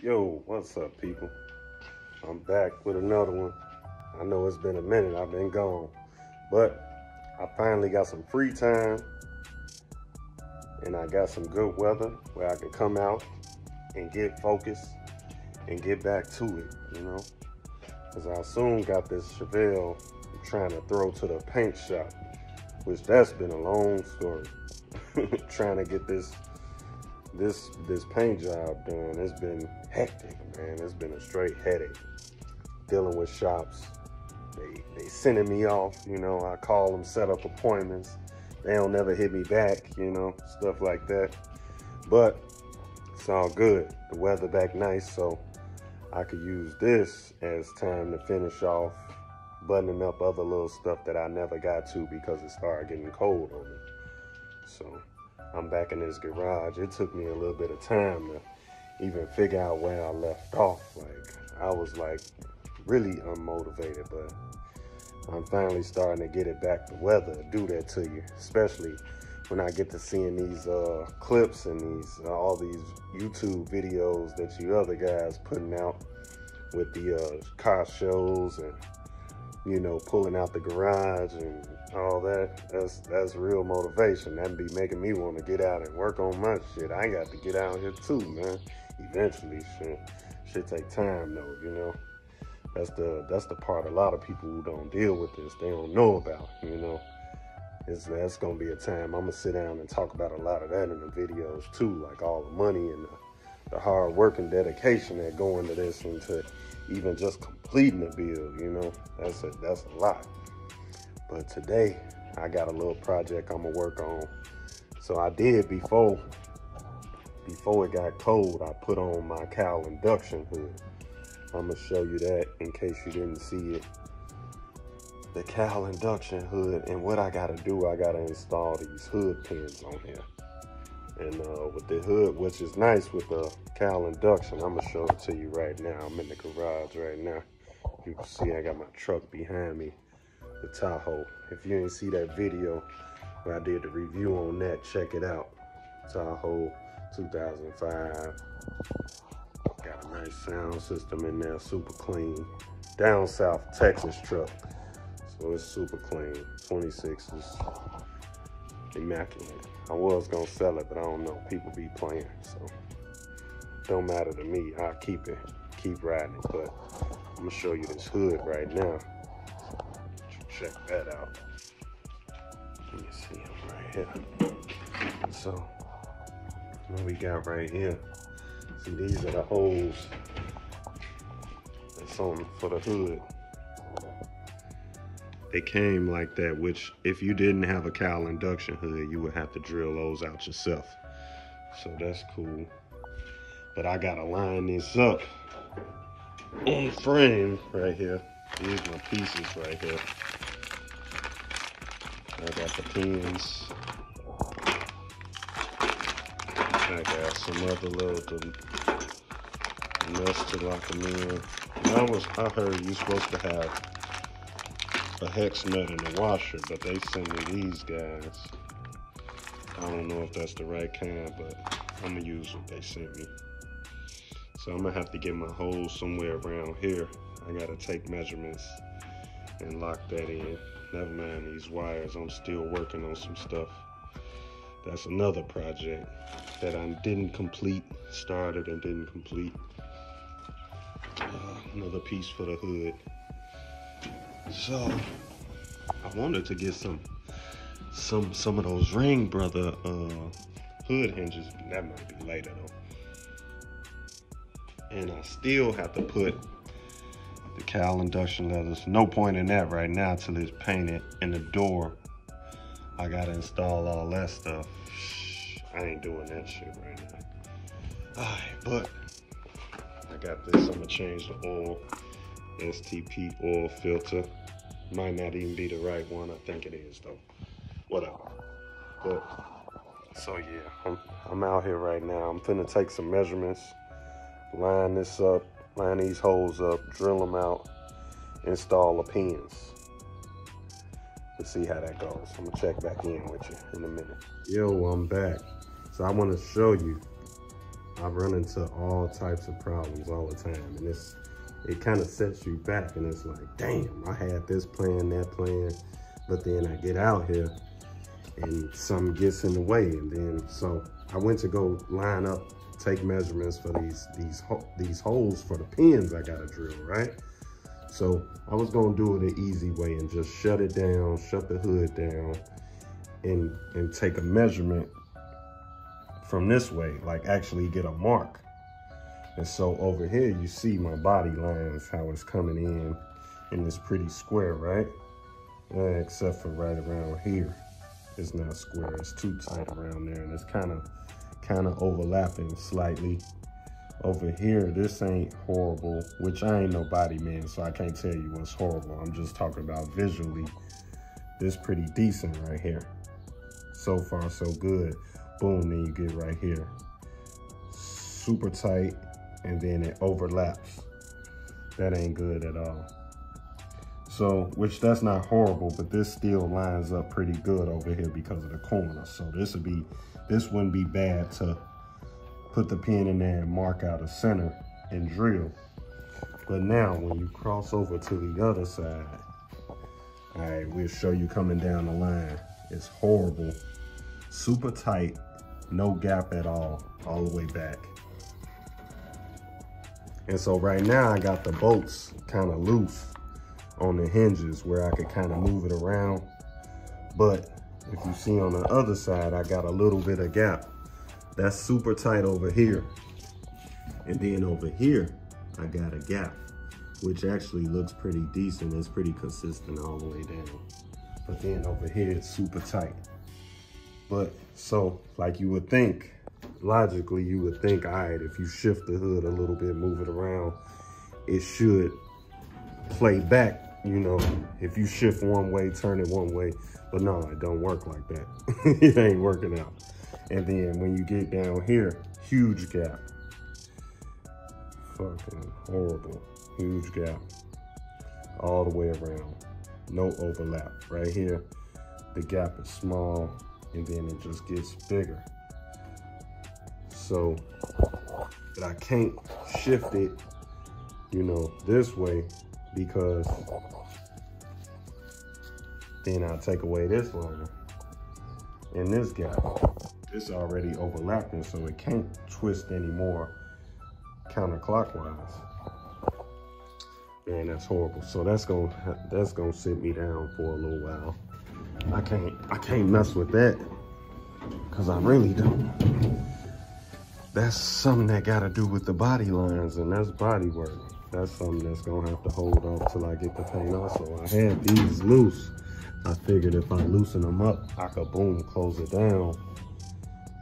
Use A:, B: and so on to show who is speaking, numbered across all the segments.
A: Yo, what's up, people? I'm back with another one. I know it's been a minute, I've been gone, but I finally got some free time and I got some good weather where I can come out and get focused and get back to it, you know? Because I soon got this Chevelle I'm trying to throw to the paint shop, which that's been a long story. Trying to get this paint job done. It's been hectic, man. It's been a straight headache dealing with shops. They sending me off, you know. I call them, set up appointments. They don't never hit me back, you know, stuff like that. But it's all good. The weather back nice, so I could use this as time to finish off buttoning up other little stuff that I never got to because it started getting cold on me. So I'm back in this garage. It took me a little bit of time to even figure out where I left off. Like, I was like really unmotivated, but I'm finally starting to get it back. The weather do that to you, especially when I get to seeing these clips and these all these YouTube videos that you other guys putting out with the car shows and, you know, pulling out the garage and all that. That's real motivation. That be making me want to get out and work on my shit. I got to get out here too, man. Eventually, shit take time though, you know. That's the part a lot of people who don't deal with this, they don't know about, you know. That's gonna be a time I'm gonna sit down and talk about a lot of that in the videos too, like all the money and the hard work and dedication that go into this, into even just completing the build, you know. That's a lot. But today I got a little project I'm gonna work on. So I did before it got cold, I put on my cowl induction hood. I'm gonna show you that in case you didn't see it. The cowl induction hood, and what I gotta do, I gotta install these hood pins on here. And with the hood, which is nice with the cowl induction, I'm gonna show it to you right now. I'm in the garage right now. You can see I got my truck behind me, the Tahoe. If you didn't see that video where I did the review on that, check it out. Tahoe 2005. Got a nice sound system in there, super clean. Down south Texas truck, so it's super clean. 26 is immaculate. I was gonna sell it, but I don't know. People be playing, so don't matter to me. I'll keep riding it. But I'm gonna show you this hood right now. Check that out. Let me see him right here. So what we got right here? See, these are the holes that's on for the hood. They came like that, which if you didn't have a cowl induction hood, you would have to drill those out yourself. So that's cool. But I gotta line this up on the frame right here. These are my pieces right here. I got the pins. I got some other little nuts to lock them in. I heard you're supposed to have a hex nut in the washer, but they sent me these guys. I don't know if that's the right kind, but I'm gonna use what they sent me. So I'm gonna have to get my holes somewhere around here. I gotta take measurements and lock that in. Never mind these wires, I'm still working on some stuff. That's another project that I didn't complete, started and didn't complete. Another piece for the hood. So I wanted to get some of those Ring Brother hood hinges. That might be later though. And I still have to put the cowl induction leathers. No point in that right now till it's painted. And the door, I gotta install all that stuff. I ain't doing that shit right now. Alright, but I got this. I'm gonna change the oil. STP oil filter. Might not even be the right one. I think it is though. Whatever. But so yeah, I'm out here right now. I'm finna take some measurements, line this up, line these holes up, drill them out, install the pins. Let's see how that goes. I'm gonna check back in with you in a minute. Yo, I'm back. So I want to show you I run into all types of problems all the time, and it kind of sets you back, and it's like, damn, I had this plan, that plan, but then I get out here and something gets in the way. And then, so I went to go line up, take measurements for these holes for the pins I gotta drill, right? So I was gonna do it the easy way and just shut it down, shut the hood down, and take a measurement from this way, like actually get a mark. And so over here, you see my body lines, how it's coming in this pretty square, right? Except for right around here. It's not square, it's too tight around there, and it's kind of overlapping slightly. Over here, this ain't horrible, which I ain't no body man, so I can't tell you what's horrible. I'm just talking about visually. This pretty decent right here. So far, so good. Boom, then you get right here. Super tight, and then it overlaps. That ain't good at all. So, which that's not horrible, but this still lines up pretty good over here because of the corner. So this wouldn't be bad to put the pin in there and mark out a center and drill. But now when you cross over to the other side, all right, we'll show you coming down the line. It's horrible, super tight, no gap at all the way back. And so right now I got the bolts kind of loose on the hinges where I could kind of move it around. But if you see on the other side, I got a little bit of gap. That's super tight over here. And then over here, I got a gap, which actually looks pretty decent. It's pretty consistent all the way down. But then over here, it's super tight. But so, like you would think, logically, you would think, all right, if you shift the hood a little bit, move it around, it should play back. You know, if you shift one way, turn it one way. But no, it don't work like that. It ain't working out. And then when you get down here, huge gap. Fucking horrible. Huge gap. All the way around. No overlap. Right here, the gap is small, and then it just gets bigger. So, but I can't shift it, you know, this way, because then I'll take away this line and this gap. It's already overlapping, so it can't twist anymore counterclockwise. Man, that's horrible. So that's gonna sit me down for a little while. I can't mess with that, because I really don't. That's something that gotta do with the body lines, and that's body work. That's something that's gonna have to hold off till I get the paint off. So I had these loose. I figured if I loosen them up, I could boom, close it down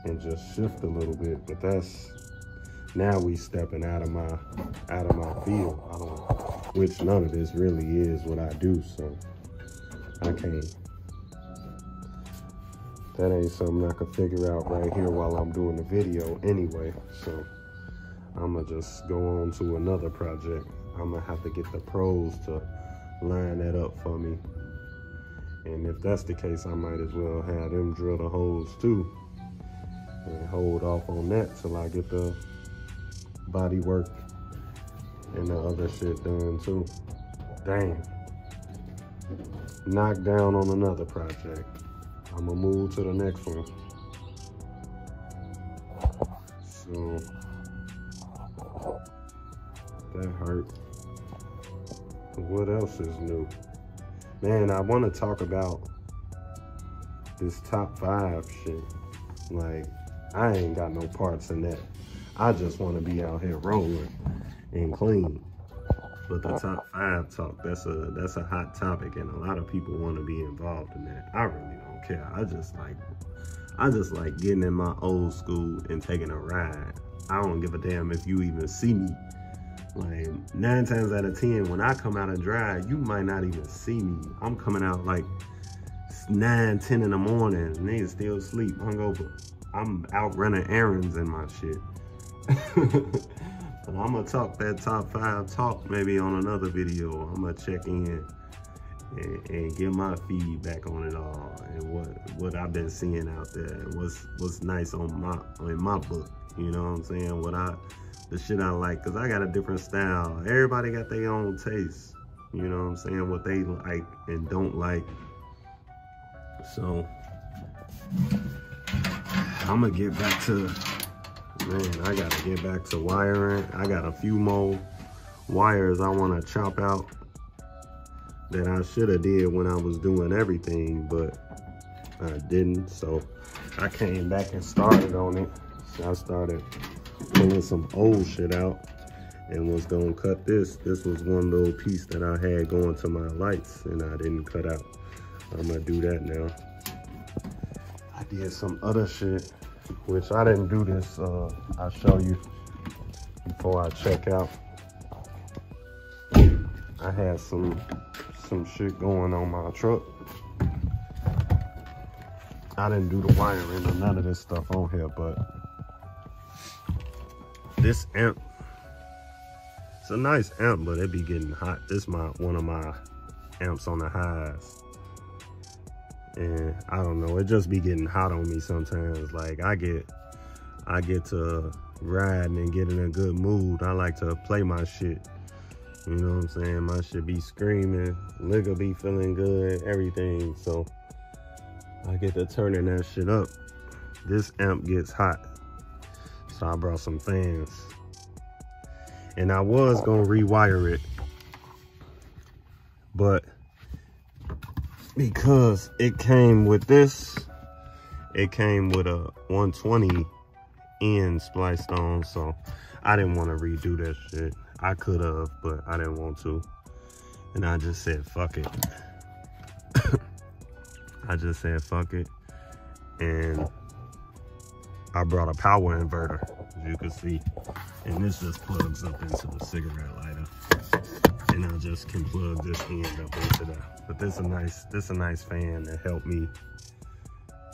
A: and just shift a little bit. But that's, now we stepping out of my field. Which none of this really is what I do, so I can't. That ain't something I could figure out right here while I'm doing the video anyway. So I'ma just go on to another project. I'ma have to get the pros to line that up for me. And if that's the case, I might as well have them drill the holes too and hold off on that till I get the body work and the other shit done too. Damn. Knocked down on another project. I'm gonna move to the next one. So that hurt. What else is new? Man, I want to talk about this top 5 shit. Like, I ain't got no parts in that. I just want to be out here rolling and clean. But the top 5 talk, that's a hot topic, and a lot of people want to be involved in that. I really don't care. I just like getting in my old school and taking a ride. I don't give a damn if you even see me. Like 9 times out of 10, when I come out and drive, you might not even see me. I'm coming out like 9, 10 in the morning, and niggas still asleep, hungover. I'm out running errands and my shit. But I'm gonna talk that top 5 talk maybe on another video. I'm gonna check in and get my feedback on it all, and what I've been seeing out there, and what's nice in my book. You know what I'm saying? The shit I like, cause I got a different style. Everybody got their own taste. You know what I'm saying? What they like and don't like. So I'm gonna get back to, man, I gotta get back to wiring. I got a few more wires I wanna chop out that I should have did when I was doing everything, but I didn't. So I came back and started on it. So I started pulling some old shit out and was gonna cut this. This was one little piece that I had going to my lights and I didn't cut out. I'm gonna do that now. I did some other shit, which I didn't do this. I'll show you before I check out. I had some shit going on my truck. I didn't do the wiring or none of this stuff on here, but this amp, it's a nice amp, but it be getting hot. This one of my amps on the highs. And I don't know, it just be getting hot on me sometimes. Like I get to riding and get in a good mood. I like to play my shit. You know what I'm saying? My shit be screaming, liquor be feeling good, everything. So I get to turning that shit up. This amp gets hot. So I brought some fans. And I was gonna rewire it, but because it came with this, it came with a 120 end spliced on, so I didn't want to redo that shit. I could have, but I didn't want to. And I just said, fuck it. I just said, fuck it. And I brought a power inverter, as you can see. And this just plugs up into the cigarette lighter. And I just can plug this end up into that. But this a nice fan that helped me,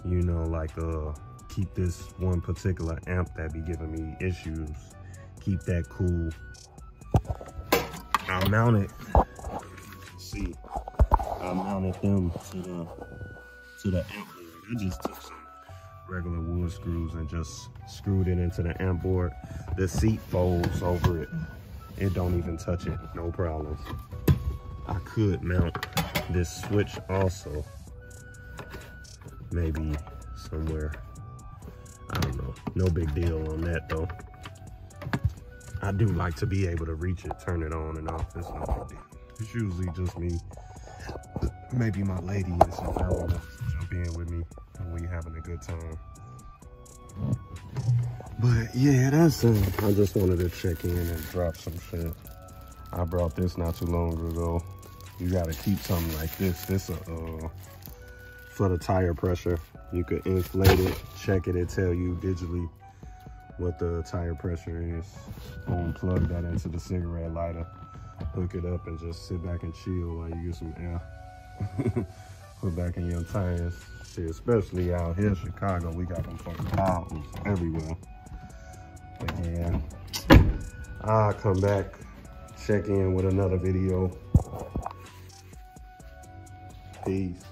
A: you know, like keep this one particular amp that be giving me issues, keep that cool. I mounted, see, I mounted them to the amp board. I just took some regular wood screws and just screwed it into the amp board. The seat folds over it. It don't even touch it, no problems. I could mount this switch also, maybe somewhere. I don't know, no big deal on that though. I do like to be able to reach it, turn it on and off. It's no big deal. It's usually just me. Maybe my lady is if I want to jump in with me and we having a good time. But yeah, that's it. I just wanted to check in and drop some shit. I brought this not too long ago. You gotta keep something like this. This for the tire pressure. You could inflate it, check it, and tell you digitally what the tire pressure is. Boom, plug that into the cigarette lighter, hook it up, and just sit back and chill while you get some air. Put back in your tires. See, especially out here in Chicago, we got them fucking potholes everywhere. But yeah, I'll come back, check in with another video. Peace.